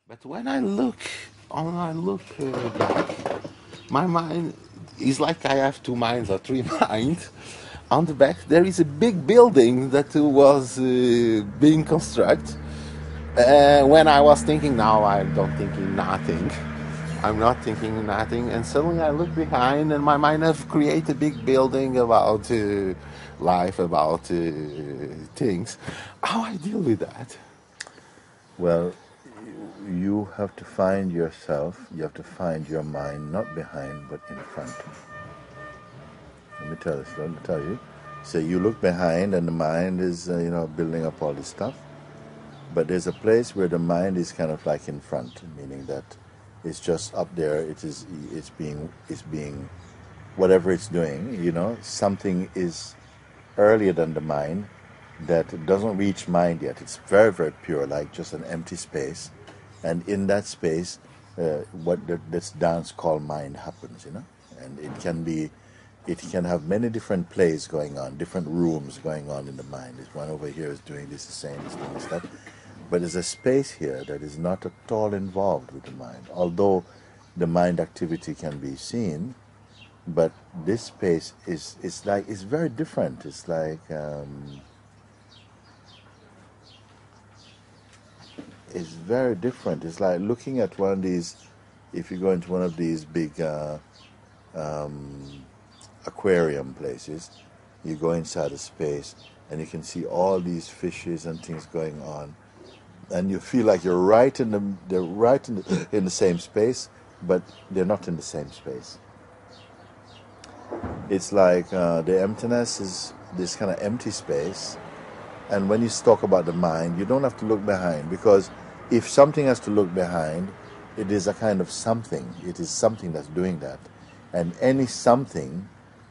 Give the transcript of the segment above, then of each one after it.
But when I look back, my mind is like I have two minds or three minds. On the back, there is a big building that was being constructed. When I was thinking, now I don't thinking nothing. I'm not thinking nothing, and suddenly I look behind, and my mind have created a big building about life, about things. How I deal with that? Well, you have to find yourself, you have to find your mind not behind but in front. Let me tell you. So you look behind and the mind is, building up all this stuff. But there's a place where the mind is kind of like in front, meaning that it's just up there. It's being, whatever it's doing, something is earlier than the mind that doesn't reach mind yet. It's very, very pure, like just an empty space. And in that space, this dance called mind happens. And it can have many different plays going on, different rooms going on in the mind. This one over here is doing this, is saying this, doing this, that. But there's a space here that is not at all involved with the mind. Although the mind activity can be seen, but this space is it's very different. It's like it's very different. It's like looking at one of these. If you go into one of these big aquarium places, you go inside a space and you can see all these fishes and things going on, and you feel like they're right in the same space, but they're not in the same space. It's like the emptiness is this kind of empty space. And when you talk about the mind, you don't have to look behind, because if something has to look behind, it is a kind of something. It is something that's doing that. And any something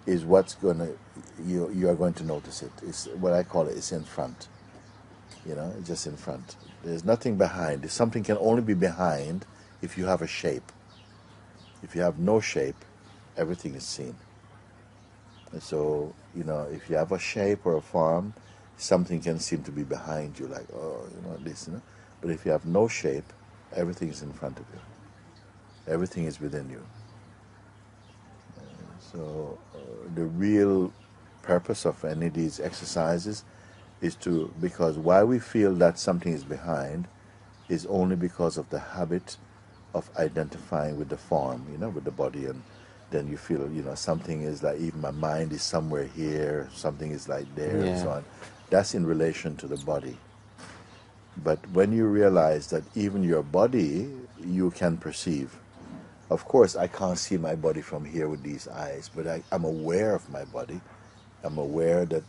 is what's going to, you are going to notice it. It's what I call it, it's in front. It's just in front. There's nothing behind. Something can only be behind if you have a shape. If you have no shape, everything is seen. And so, if you have a shape or a form, something can seem to be behind you, like, this. But if you have no shape, everything is in front of you. Everything is within you. So the real purpose of any of these exercises is because why we feel that something is behind is only because of the habit of identifying with the form, with the body, and then you feel, something is like, even my mind is somewhere here, something is like there, and so Yeah. on. That's in relation to the body. But when you realize that even your body, you can perceive. Of course, I can't see my body from here with these eyes, but I'm aware of my body. I'm aware that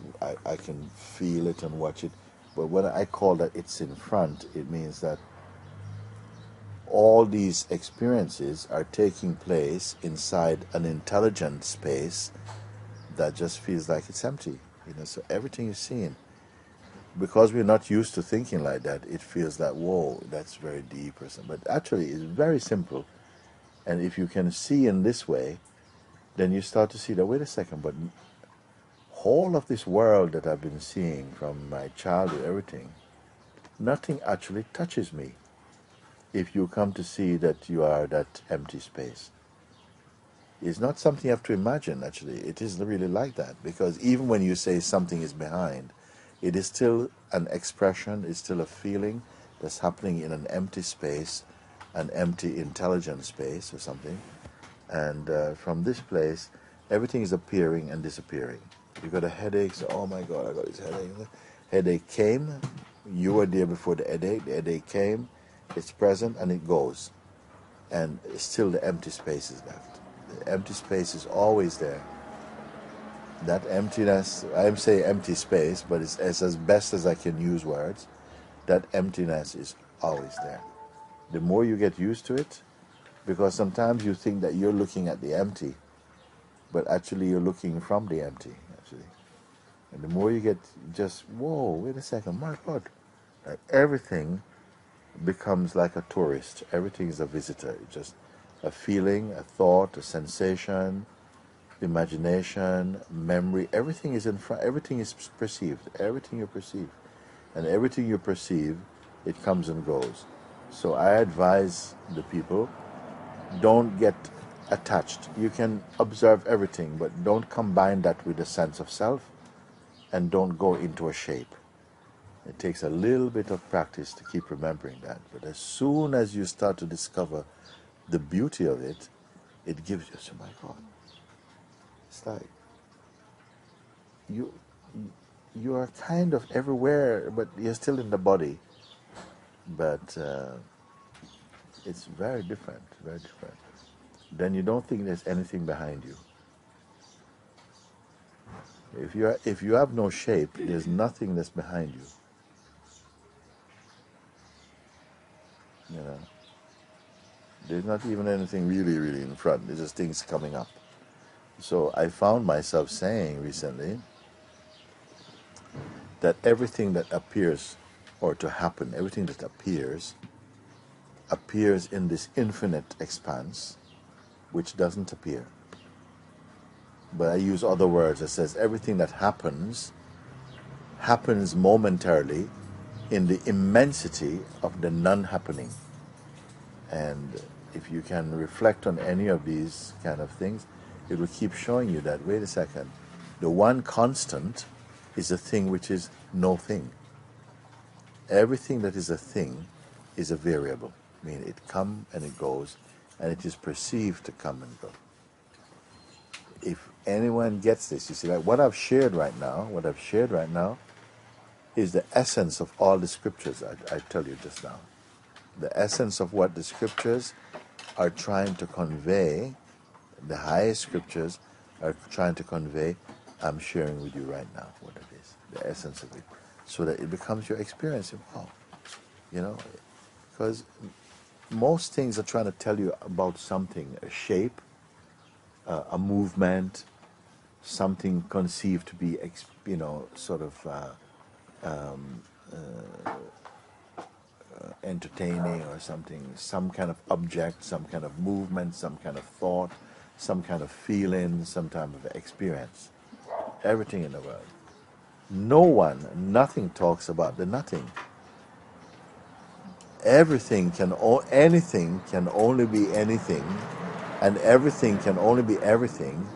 I can feel it and watch it. But when I call that it's in front, it means that all these experiences are taking place inside an intelligent space that just feels like it's empty. So everything is seen. Because we're not used to thinking like that, it feels like, whoa, that's very deep or something. But actually, it's very simple. And if you can see in this way, then you start to see that, wait a second, but whole of this world that I've been seeing from my childhood, everything, nothing actually touches me. If you come to see that you are that empty space, it's not something you have to imagine, actually. It is really like that, because even when you say something is behind, it is still an expression, it's still a feeling that's happening in an empty space, an empty intelligent space or something. And from this place, everything is appearing and disappearing. You got a headache, so, oh my God, I got this headache. Headache came, you were there before the headache came, it's present and it goes. And still the empty space is left. The empty space is always there. That emptiness, I'm saying empty space, but it's as best as I can use words, that emptiness is always there. The more you get used to it, because sometimes you think that you're looking at the empty, but actually you're looking from the empty, actually. And the more you get just, whoa, wait a second, my God. Like everything becomes like a tourist. Everything is a visitor. It's just a feeling, a thought, a sensation, imagination, memory. Everything is in front. Everything is perceived. Everything you perceive. And everything you perceive, it comes and goes. So I advise the people, don't get attached. You can observe everything, but don't combine that with a sense of self, and don't go into a shape. It takes a little bit of practice to keep remembering that. But as soon as you start to discover the beauty of it, it gives you, oh my God, it's like you you are kind of everywhere, but you're still in the body. But it's very different, very different. Then you don't think there's anything behind you. If you have no shape, there's nothing that's behind you. You know, there's not even anything really, really in front. There's just things coming up. So I found myself saying recently that everything that appears, or to happen, everything that appears in this infinite expanse, which doesn't appear. But I use other words that says everything that happens momentarily in the immensity of the non-happening. And if you can reflect on any of these kind of things, it will keep showing you that, wait a second, the one constant is a thing which is no thing. Everything that is a thing is a variable. I mean, it comes and it goes, and it is perceived to come and go. If anyone gets this, you see, like what I've shared right now is the essence of all the scriptures I tell you just now. The essence of what the scriptures are trying to convey, the highest scriptures are trying to convey, I'm sharing with you right now what it is, the essence of it, so that it becomes your experience. Wow, you know, because most things are trying to tell you about something, a shape, a movement, something conceived to be, sort of entertaining or something, some kind of object, some kind of movement, some kind of thought, some kind of feeling, some type of experience. Everything in the world. Nothing talks about the nothing. Anything can only be anything, and everything can only be everything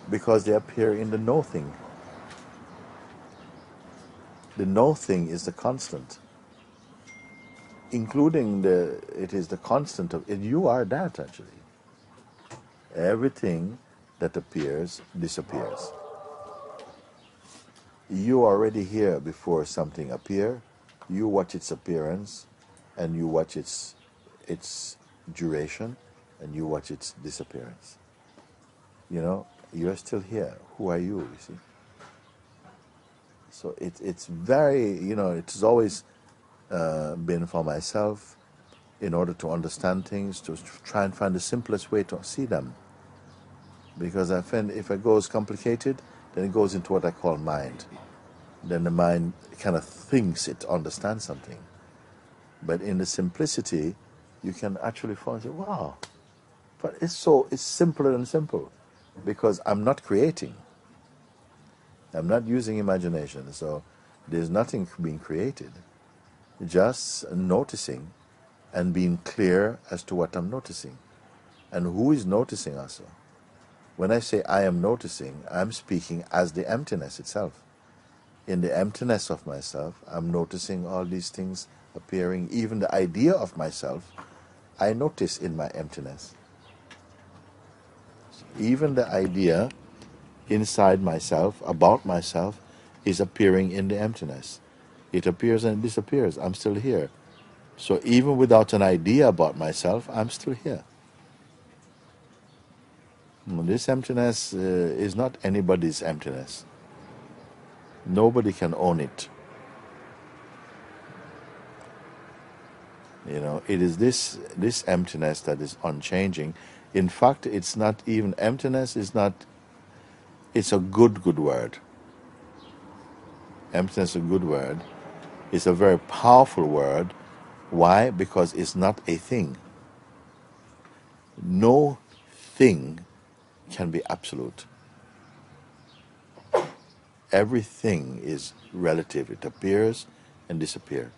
because they appear in the no thing. The no thing is the constant, including it is the constant of it. You are that actually. Everything that appears disappears. You are already here before something appear. You watch its appearance, and you watch its duration, and you watch its disappearance. You know, you're still here. Who are you? You see. So it's very, it's always been for myself, in order to understand things, to try and find the simplest way to see them. Because I find if it goes complicated, then it goes into what I call mind. Then the mind kind of thinks it understands something. But in the simplicity, you can actually find, wow, but it's simpler than simple, because I'm not creating. I'm not using imagination, so there's nothing being created. Just noticing and being clear as to what I'm noticing. And who is noticing also? When I say I am noticing, I'm speaking as the emptiness itself. In the emptiness of myself, I'm noticing all these things appearing. Even the idea of myself, I notice in my emptiness. Even the idea inside myself, about myself, is appearing in the emptiness. It appears and it disappears. I'm still here. So even without an idea about myself, I'm still here. This emptiness is not anybody's emptiness. Nobody can own it. It is this emptiness that is unchanging. In fact, it's not even emptiness. It's a good word. Emptiness is a good word. It's a very powerful word. Why? Because it's not a thing. No thing can be absolute. Everything is relative. It appears and disappears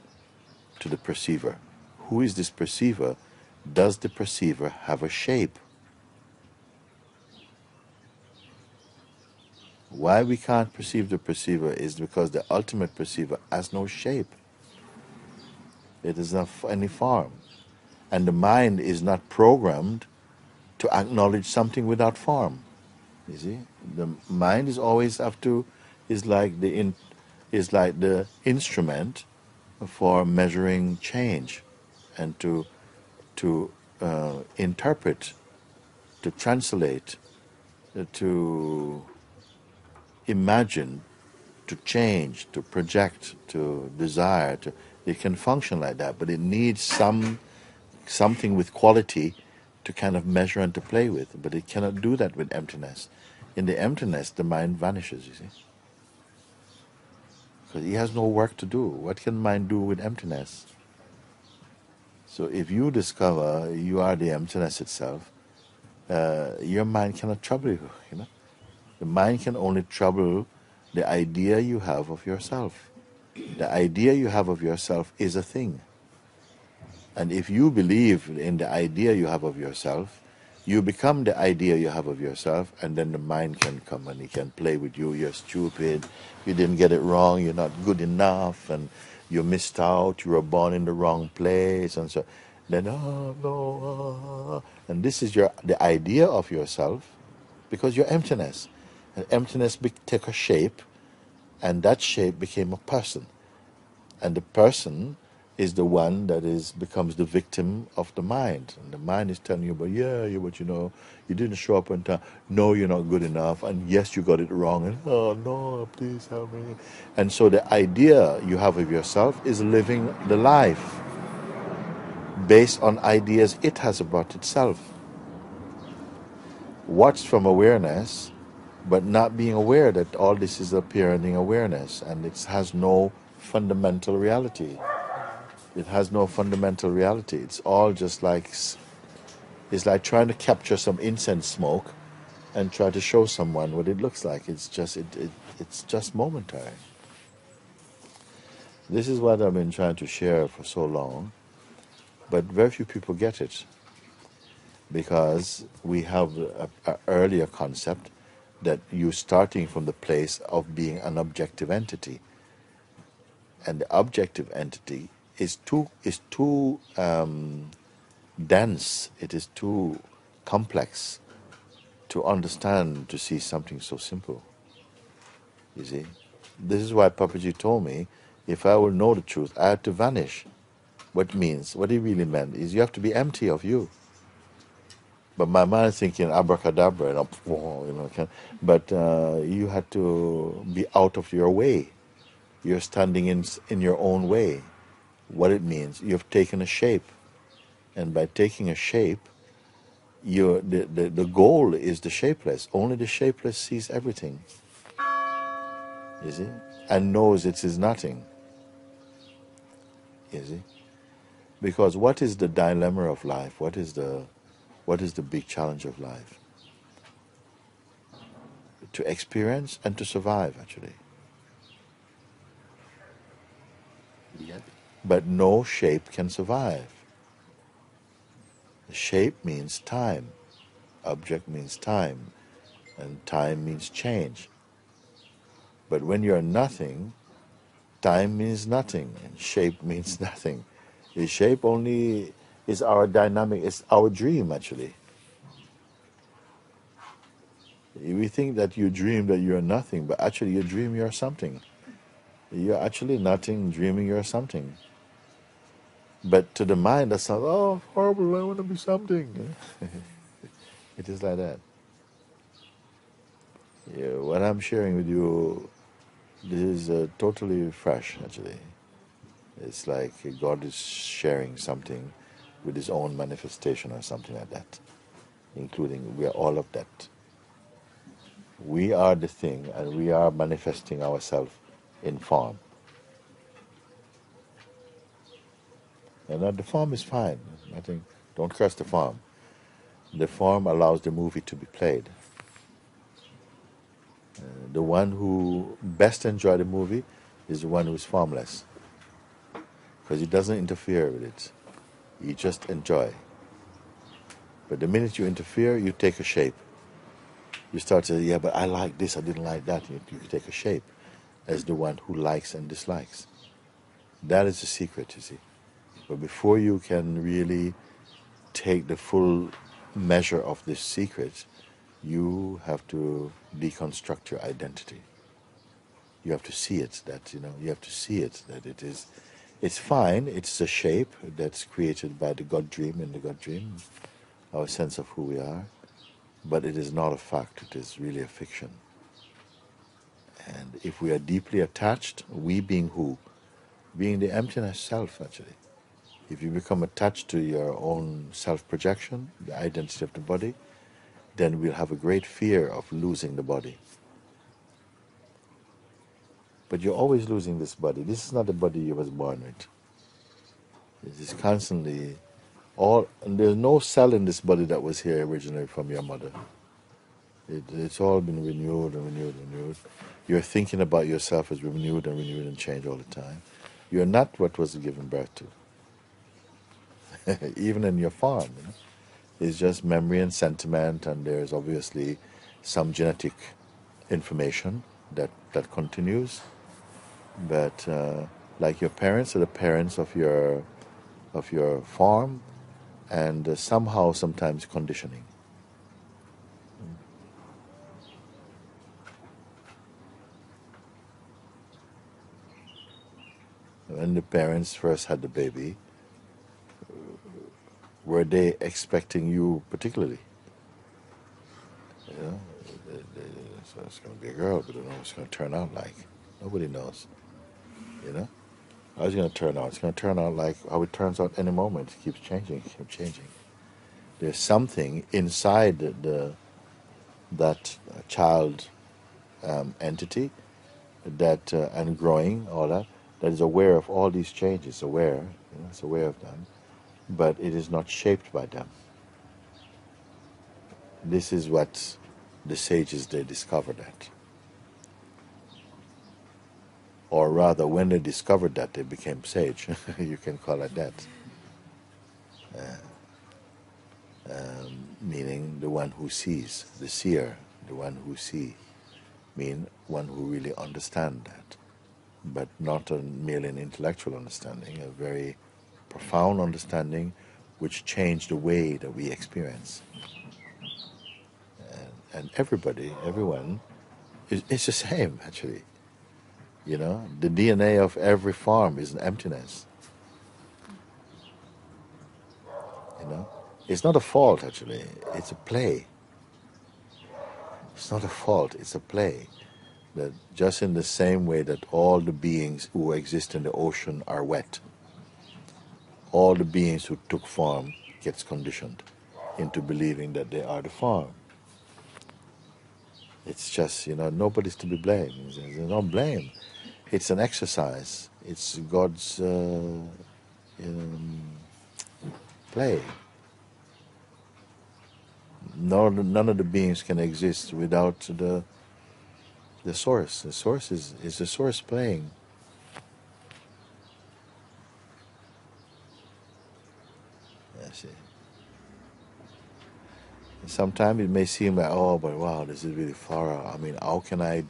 to the perceiver. who is this perceiver? Does the perceiver have a shape? Why we can't perceive the perceiver is because the ultimate perceiver has no shape. It is not any form. And the mind is not programmed to acknowledge something without form. You see? The mind is always is like the instrument for measuring change and to interpret, to translate, to imagine, to change, to project, to desire. It can function like that, but it needs something with quality to kind of measure and to play with. But it cannot do that with emptiness. In the emptiness, the mind vanishes, you see. Because he has no work to do. What can mind do with emptiness? So if you discover you are the emptiness itself, your mind cannot trouble you, you know. The mind can only trouble the idea you have of yourself. The idea you have of yourself is a thing. And if you believe in the idea you have of yourself, you become the idea you have of yourself, and then the mind can come and it can play with you. You're stupid, you didn't get it wrong, you're not good enough, and you missed out, you were born in the wrong place, and so then, and this is the idea of yourself, because you're emptiness. And emptiness take a shape, and that shape became a person. And the person is the one that becomes the victim of the mind. And the mind is telling you, but you didn't show up on time. No, you're not good enough. And yes, you got it wrong. And oh no, please help me. And so the idea you have of yourself is living the life based on ideas it has about itself. Watched from awareness, but not being aware that all this is appearing in awareness, and it has no fundamental reality. It has no fundamental reality. It's all just it's like trying to capture some incense smoke and try to show someone what it looks like. It's just momentary. This is what I've been trying to share for so long, but very few people get it, because we have an earlier concept that you're starting from the place of being an objective entity, and the objective entity is too dense. It is too complex to understand, to see something so simple. You see, this is why Papaji told me, if I will know the truth, I have to vanish. What he really meant is you have to be empty of you. But my mind is thinking abracadabra, but you had to be out of your way. You're standing in your own way. What it means, you've taken a shape. And by taking a shape, the goal is the shapeless. Only the shapeless sees everything. You see? And knows it is nothing. You see? Because what is the dilemma of life? What is the big challenge of life? To experience and to survive, actually. Yep. But no shape can survive. Shape means time. Object means time. And time means change. But when you're nothing, time means nothing, and shape means nothing. The shape only is our dynamic, it's our dream, actually. We think that you dream that you're nothing, but actually you dream you're something. You're actually nothing, dreaming you're something. But to the mind, that sounds, oh, horrible, I want to be something. It is like that. Yeah, what I'm sharing with you, this is totally fresh, actually. It's like God is sharing something with his own manifestation or something like that, including we are all of that. We are the thing, and we are manifesting ourselves in form. And the form is fine. I think, don't curse the form. The form allows the movie to be played. The one who best enjoys the movie is the one who is formless, because it doesn't interfere with it. You just enjoy. But the minute you interfere, you take a shape. You start to say, yeah, but I like this, I didn't like that. You take a shape as the one who likes and dislikes. That is the secret, you see. But before you can really take the full measure of this secret, you have to deconstruct your identity. You have to see it, that, you have to see it, that it's fine, it's a shape that's created by the God dream in the God dream, our sense of who we are, but it is not a fact, it is really a fiction. And if we are deeply attached, we being who? Being the emptiness self, actually. If you become attached to your own self-projection, the identity of the body, then we'll have a great fear of losing the body. But you're always losing this body. This is not the body you was born with. It is constantly and there's no cell in this body that was here originally from your mother. It's all been renewed and renewed and renewed. Your thinking about yourself is renewed and changed all the time. You're not what was given birth to. Even in your form, it's just memory and sentiment, and there's obviously some genetic information that continues. But like your parents are the parents of your form, and somehow sometimes conditioning. When the parents first had the baby, were they expecting you particularly? So it's going to be a girl, but I don't know what it's going to turn out like. Nobody knows. How is it going to turn out? It's going to turn out like how it turns out any moment. It keeps changing, There's something inside that child entity that and growing, all that is aware of all these changes, it's aware of them, but it is not shaped by them. This is what the sages, they discovered that. Or rather, when they discovered that, they became sage. You can call it that. Meaning the one who sees, the seer, the one who see, mean one who really understand that, but not merely an intellectual understanding, a very profound understanding which changed the way that we experience. And everyone, it's the same, actually. The DNA of every form is an emptiness. It's not a fault, actually. It's a play. It's not a fault, it's a play. That just in the same way that all the beings who exist in the ocean are wet, all the beings who took form gets conditioned into believing that they are the form. It's just, nobody's to be blamed. There's no blame. It's an exercise. It's God's play. None of the beings can exist without the source. The source is the source playing. I see. Sometimes it may seem like, oh, but wow, this is really far out. I mean, how can I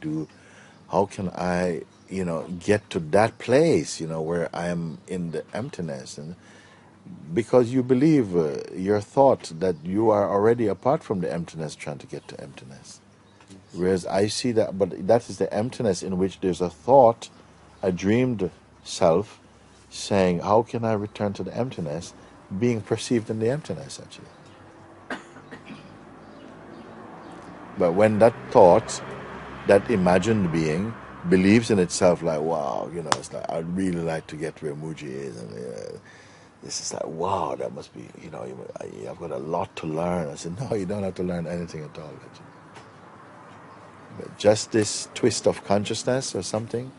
get to that place, where I am in the emptiness? And because you believe your thought that you are already apart from the emptiness, trying to get to emptiness. Whereas I see that, but that is the emptiness in which there's a thought, a dreamed self, saying, how can I return to the emptiness, being perceived in the emptiness, actually. But when that thought, that imagined being, believes in itself like, wow, it's like, I'd really like to get where Mooji is, and this is like, wow, that must be, I've got a lot to learn. I said, no, you don't have to learn anything at all, actually. But just this twist of consciousness or something,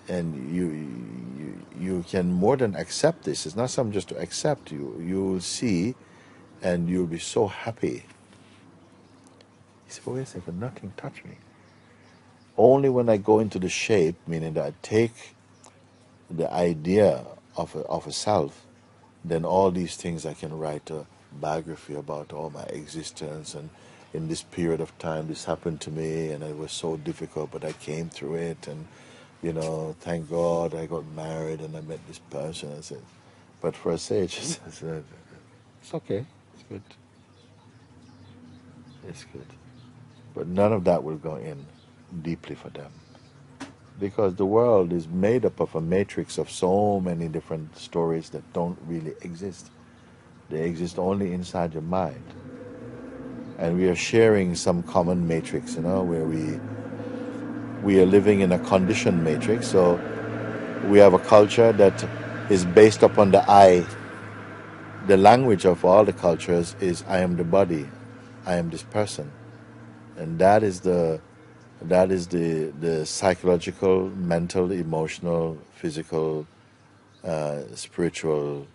and you can more than accept this. It's not something just to accept. You'll see, and you'll be so happy. He said, but wait a second, nothing touched me. Only when I go into the shape, meaning that I take the idea of a self, then all these things I can write a biography about all my existence, and in this period of time this happened to me and it was so difficult, but I came through it, and thank God I got married and I met this person. I said, but for a sage, I said, it's okay, it's good, it's good. But none of that will go in deeply for them, because the world is made up of a matrix of so many different stories that don't really exist. They exist only inside your mind. And we are sharing some common matrix, where we are living in a conditioned matrix. So we have a culture that is based upon the I. The language of all the cultures is I am the body, I am this person. And that is the psychological, mental, emotional, physical, spiritual,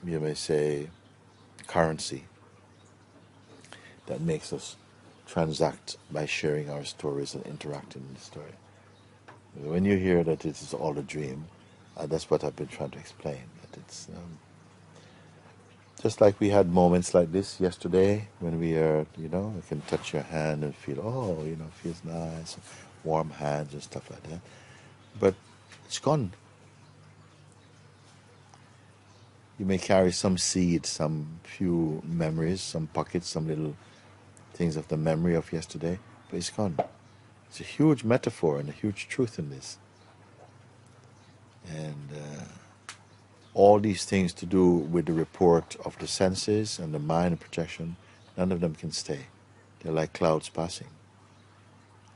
you may say, currency that makes us transact by sharing our stories and interacting in the story. When you hear that it is all a dream, that's what I've been trying to explain. That it's just like we had moments like this yesterday when we are, you can touch your hand and feel, it feels nice, warm hands and stuff like that. But it's gone. You may carry some seeds, some few memories, some pockets, some little things of the memory of yesterday, but it's gone. It's a huge metaphor and a huge truth in this. And all these things to do with the report of the senses and the mind and projection, none of them can stay. They're like clouds passing.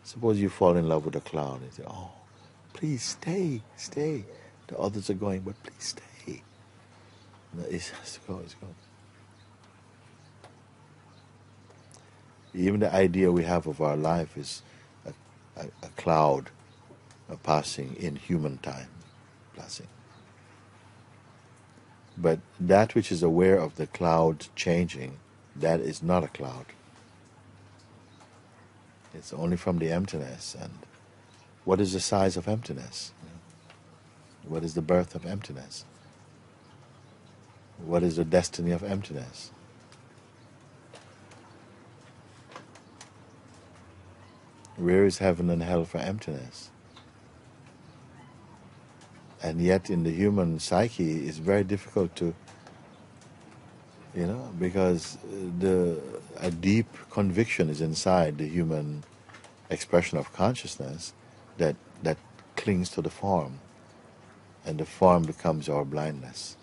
Suppose you fall in love with a cloud and say, oh, please stay, stay. The others are going, but please stay. No, it has to go, it's gone. Even the idea we have of our life is a cloud passing in human time, passing. But that which is aware of the cloud changing, that is not a cloud. It's only from the emptiness. And what is the size of emptiness? What is the birth of emptiness? What is the destiny of emptiness? Where is heaven and hell for emptiness? And yet in the human psyche it's very difficult to, because a deep conviction is inside the human expression of consciousness that clings to the form, and the form becomes our blindness.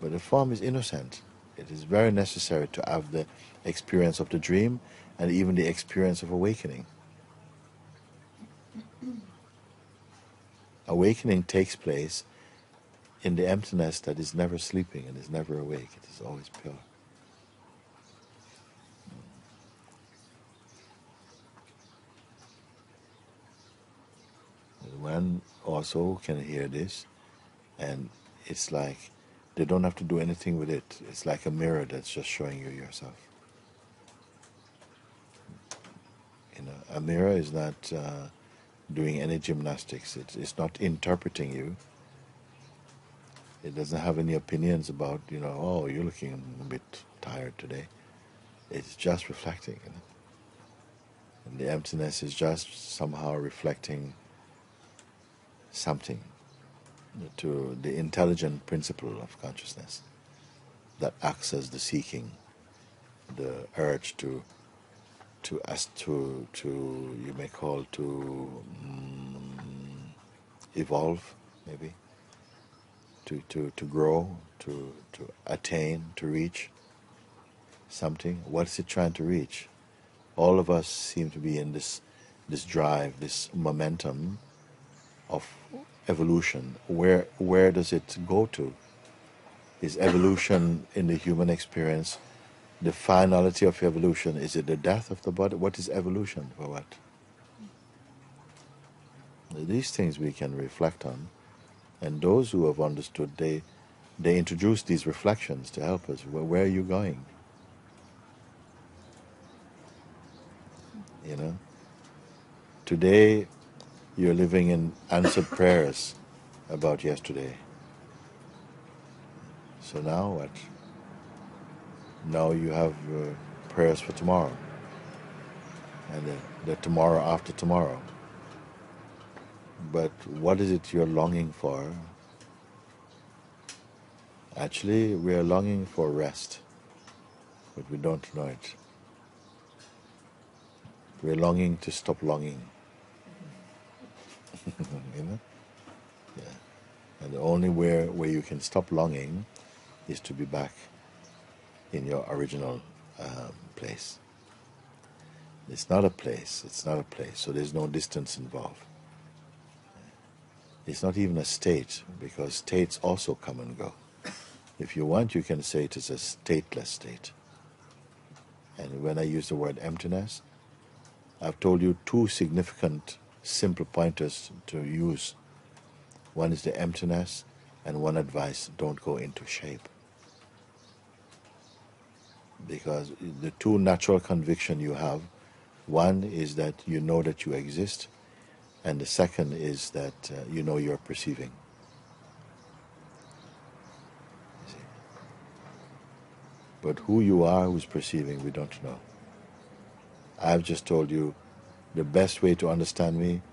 But the form is innocent. It is very necessary to have the experience of the dream and even the experience of awakening. Awakening takes place in the emptiness that is never sleeping and is never awake. It is always pure. One also can hear this, and it's like they don't have to do anything with it. It's like a mirror that's just showing you yourself. A mirror is not doing any gymnastics. It's not interpreting you. It doesn't have any opinions about, oh, you're looking a bit tired today. It's just reflecting. And the emptiness is just somehow reflecting something to the intelligent principle of consciousness that acts as the seeking, the urge to you may call to evolve, maybe, to grow, to attain, to reach something. What is it trying to reach? All of us seem to be in this drive, this momentum of evolution. Where does it go to? Is evolution in the human experience the finality of evolution? Is it the death of the body? What is evolution for what? These things we can reflect on, and those who have understood, they introduce these reflections to help us. Where are you going? Today you're living in answered prayers about yesterday. So now what? Now you have prayers for tomorrow, and the tomorrow after tomorrow. But what is it you're longing for? Actually, we are longing for rest, but we don't know it. We're longing to stop longing. You know? Yeah. And the only way where you can stop longing is to be back in your original place. It's not a place, it's not a place, so there's no distance involved. It's not even a state, because states also come and go. If you want, you can say it is a stateless state. And when I use the word emptiness, I've told you two significant, simple pointers to use. One is the emptiness, and one advice: don't go into shape. Because the two natural conviction you have, one is that you know that you exist, and the second is that you know you're perceiving. You see? But who you are, who's perceiving, we don't know. I've just told you the best way to understand me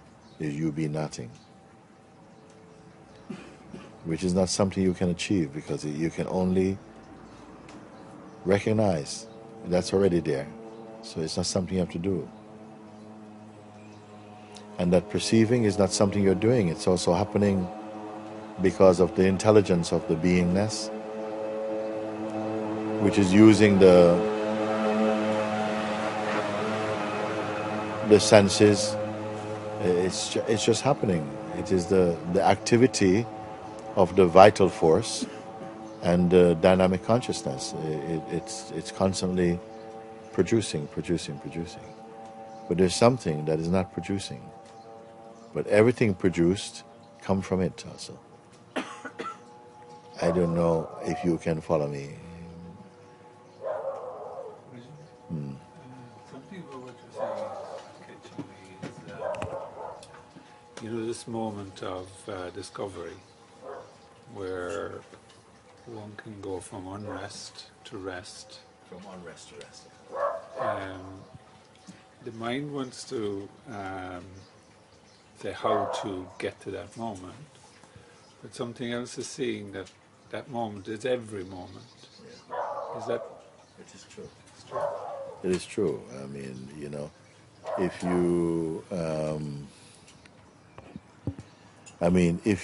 is you be nothing, which is not something you can achieve, because you can only recognize that's already there. So it's not something you have to do. And that perceiving is not something you're doing. It's also happening because of the intelligence of the beingness, which is using the senses. It's just happening. It is the activity of the vital force and the dynamic consciousness. It's constantly producing. But there's something that is not producing. But everything produced comes from it also. I don't know if you can follow me. Something about what you're saying is catching me is, you know, this moment of discovery where one can go from unrest to rest. From unrest to rest. The mind wants to say how to get to that moment, but something else is saying that that moment is every moment. Yeah. Is that? It is true. It's true. It is true. I mean, you know, if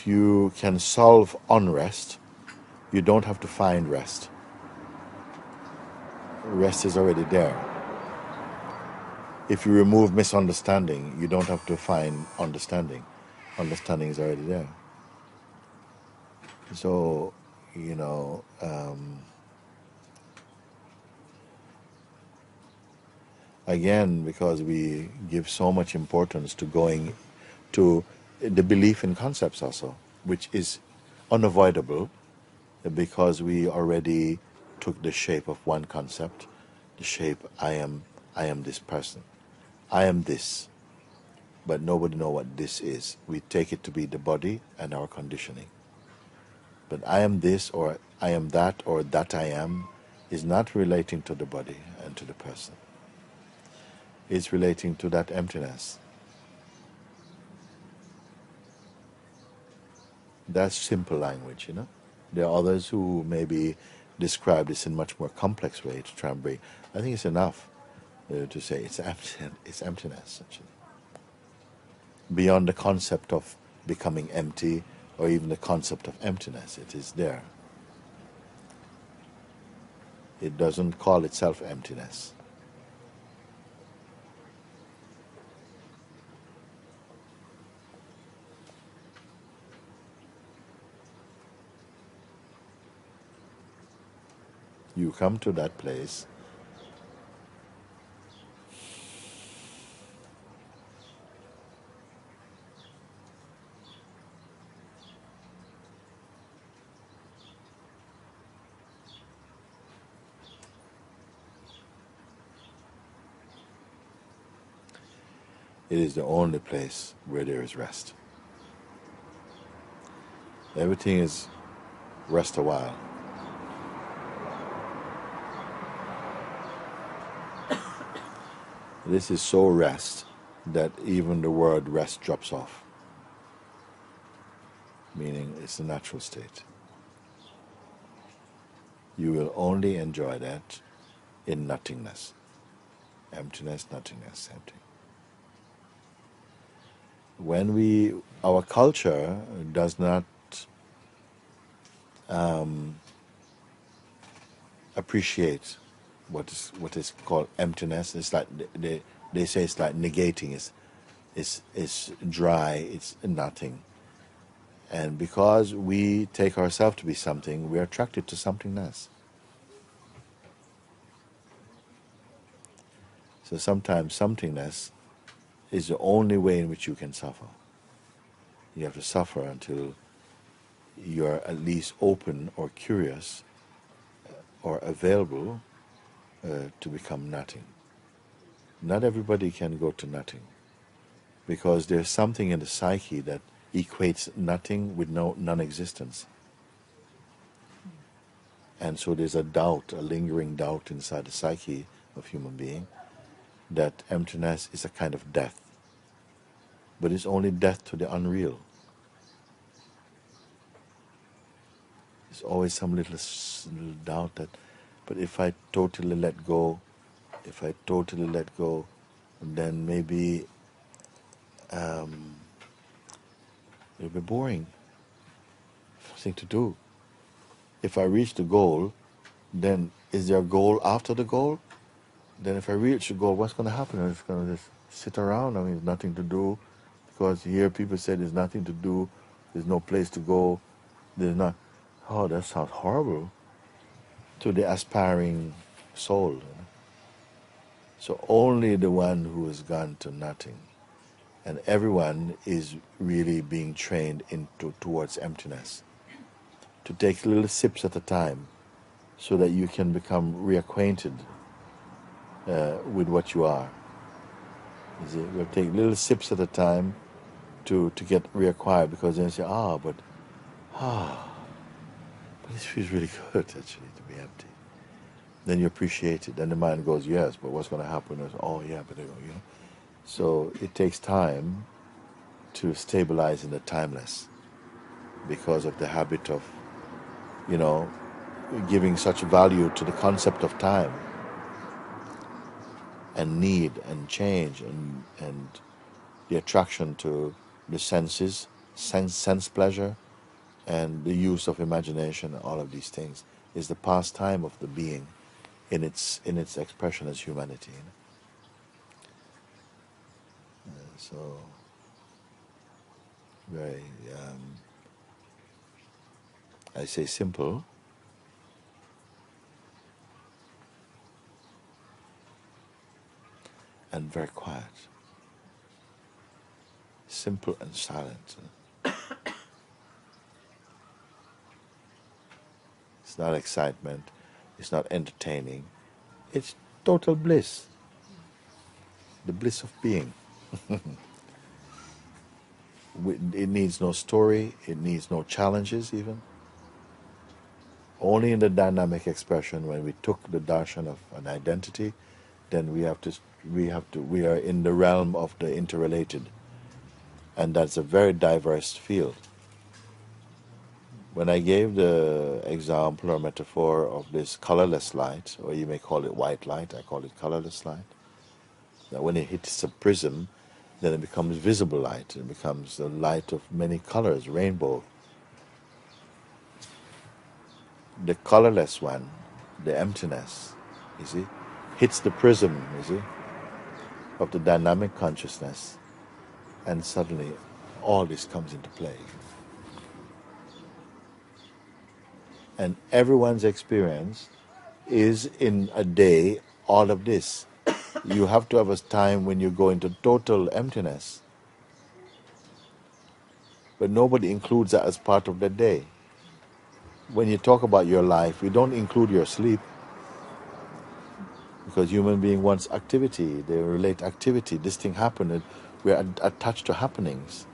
you can solve unrest, you don't have to find rest. Rest is already there. If you remove misunderstanding, you don't have to find understanding. Understanding is already there. So, you know, again, because we give so much importance to going to the belief in concepts also, which is unavoidable, because we already took the shape of one concept, the shape I am this person. I am this, but nobody knows what this is. We take it to be the body and our conditioning. But I am this, or I am that, or that I am, is not relating to the body and to the person. It's relating to that emptiness. That's simple language, you know. There are others who maybe describe this in much more complex way to try and bring. I think it's enough to say it's emptiness, actually. Beyond the concept of becoming empty, or even the concept of emptiness, it is there. It doesn't call itself emptiness. You come to that place, it is the only place where there is rest. Everything is rest a while. This is so rest that even the word rest drops off, meaning it's a natural state. You will only enjoy that in nothingness. Emptiness, nothingness, empty. When our culture does not appreciate what is called emptiness, it's like they say it's like negating, it's dry, it's nothing. And because we take ourselves to be something, we're attracted to somethingness. So sometimes somethingness is the only way in which you can suffer. You have to suffer until you're at least open or curious or available to become nothing. Not everybody can go to nothing, because there's something in the psyche that equates nothing with non-existence. And so there's a doubt, a lingering doubt inside the psyche of human being that emptiness is a kind of death. But it's only death to the unreal. There's always some little doubt that, but if I totally let go, then maybe it'll be boring. Nothing to do. If I reach the goal, then is there a goal after the goal? Then if I reach the goal, what's going to happen? I'm just going to just sit around. I mean, there's nothing to do. Because here people say there's nothing to do, there's no place to go, there's not. Oh, that sounds horrible to the aspiring soul. You know? So only the one who has gone to nothing, and everyone is really being trained towards emptiness, to take little sips at a time, so that you can become reacquainted with what you are. You see, we'll take little sips at a time to get reacquired, because then you say, but this feels really good actually to be empty. Then you appreciate it. Then the mind goes, yes, but what's going to happen is, but So it takes time to stabilize in the timeless, because of the habit of, giving such value to the concept of time and need and change and the attraction to the senses, sense pleasure, and the use of imagination. All of these things is the pastime of the being in its expression as humanity. So very, I say simple, and very quiet. Simple and silent. It's not excitement, it's not entertaining, it's total bliss. The bliss of being. It needs no story, it needs no challenges even. Only in the dynamic expression, when we took the darshan of an identity, then we are in the realm of the interrelated. And that's a very diverse field. When I gave the example or metaphor of this colorless light, or you may call it white light, I call it colorless light, that when it hits a prism, then it becomes visible light. It becomes the light of many colors, rainbow. The colorless one, the emptiness, you see, hits the prism, you see, of the dynamic consciousness, and suddenly all this comes into play. And everyone's experience is in a day all of this. You have to have a time when you go into total emptiness. But nobody includes that as part of the day. When you talk about your life, you don't include your sleep. Because human being wants activity. They relate activity. This thing happened. We are attached to happenings.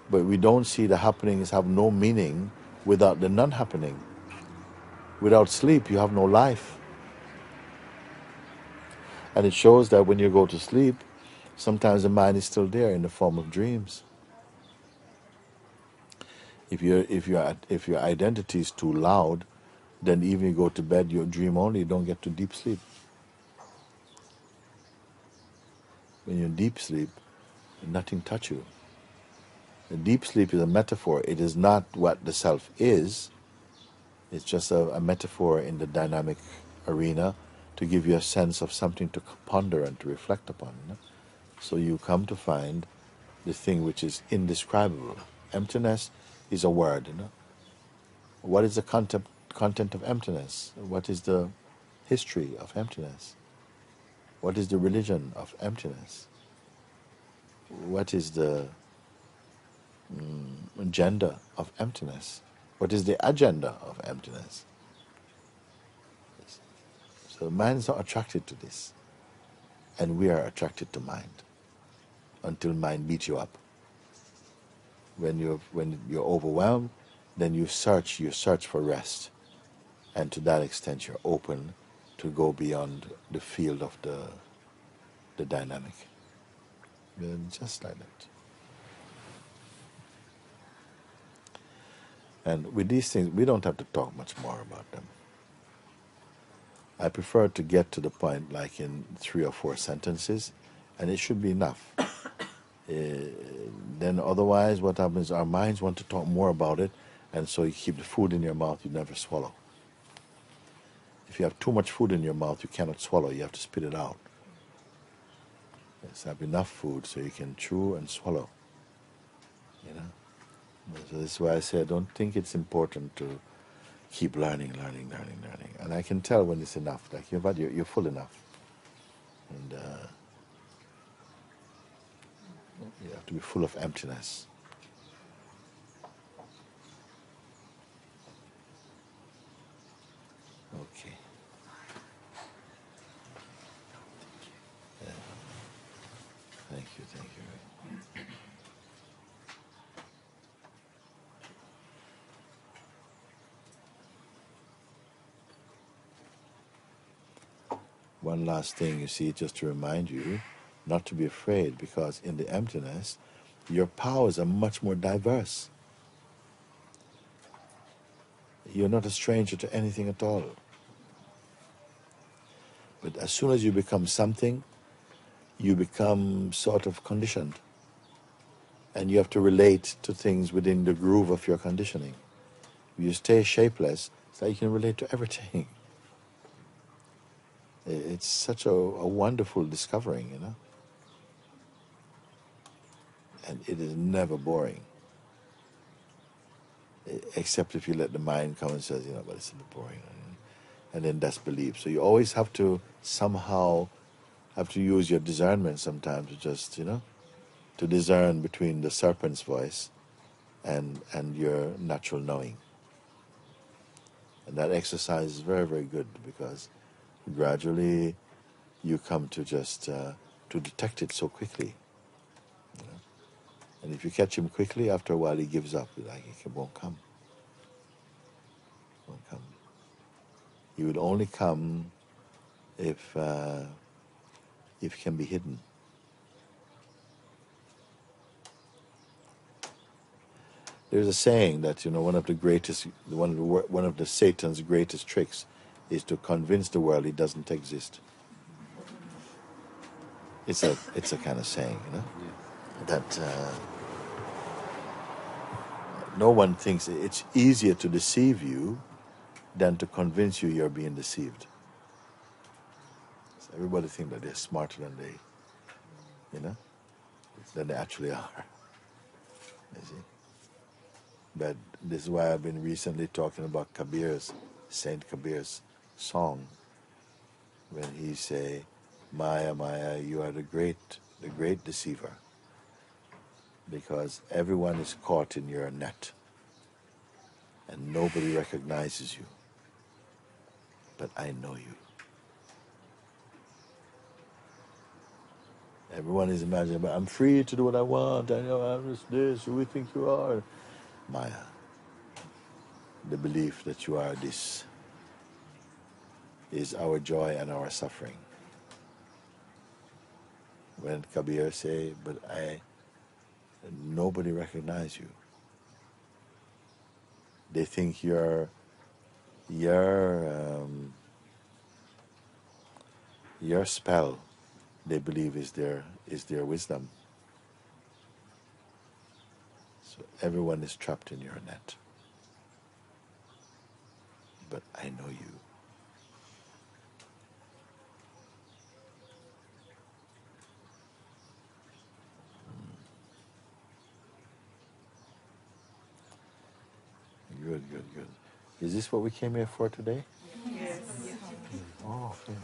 But we don't see the happenings have no meaning without the non-happening. Without sleep, you have no life. And it shows that when you go to sleep, sometimes the mind is still there in the form of dreams. If your identity is too loud, then even you go to bed, you dream only, you don't get to deep sleep. When you're in deep sleep, nothing touch you. The deep sleep is a metaphor. It is not what the self is. It's just a metaphor in the dynamic arena to give you a sense of something to ponder and to reflect upon. You know? So you come to find the thing which is indescribable. Emptiness is a word. You know? What is the content of emptiness? What is the history of emptiness? What is the religion of emptiness? What is the agenda of emptiness? What is the agenda of emptiness? So mind is not attracted to this, and we are attracted to mind until mind beats you up. When you're overwhelmed, then you search for rest, and to that extent you're open to go beyond the field of the dynamic. Just like that. And with these things, we don't have to talk much more about them. I prefer to get to the point like in 3 or 4 sentences, and it should be enough. Then otherwise what happens, our minds want to talk more about it, and so you keep the food in your mouth, you never swallow. If you have too much food in your mouth, you cannot swallow, you have to spit it out. Yes, have enough food so you can chew and swallow. You know? So this is why I say I don't think it's important to keep learning. And I can tell when it's enough, like you're full enough. And you have to be full of emptiness. Okay. Thank you. One last thing, you see, just to remind you not to be afraid, because in the emptiness, your powers are much more diverse. You're not a stranger to anything at all. But as soon as you become something, you become sort of conditioned. And you have to relate to things within the groove of your conditioning. If you stay shapeless, so you can relate to everything. It's such a wonderful discovering, you know. And it is never boring. Except if you let the mind come and says, you know, but it's a bit boring. And then that's belief. So you always have to somehow have to use your discernment sometimes to just, you know, to discern between the serpent's voice and your natural knowing. And that exercise is very, very good, because gradually you come to just to detect it so quickly. You know? And if you catch him quickly, after a while he gives up. Like, it won't come. It won't come. He will only come if it can be hidden. There's a saying that, you know, one of the Satan's greatest tricks is to convince the world he doesn't exist. It's a kind of saying, you know, that no one thinks it's easier to deceive you than to convince you you're being deceived. So everybody thinks that they're smarter than they actually are. You see? But this is why I've been recently talking about Saint Kabir's song, when he say, Maya, Maya, you are the great deceiver, because everyone is caught in your net and nobody recognizes you, but I know you. Everyone is imagining, but I'm free to do what I want, I know I'm just this, who we think you are. Maya, the belief that you are this is our joy and our suffering. When Kabir say, but nobody recognize you. They think your spell, they believe is their wisdom. So everyone is trapped in your net. But I know you. Good, good, good. Is this what we came here for today? Yes. Oh, okay.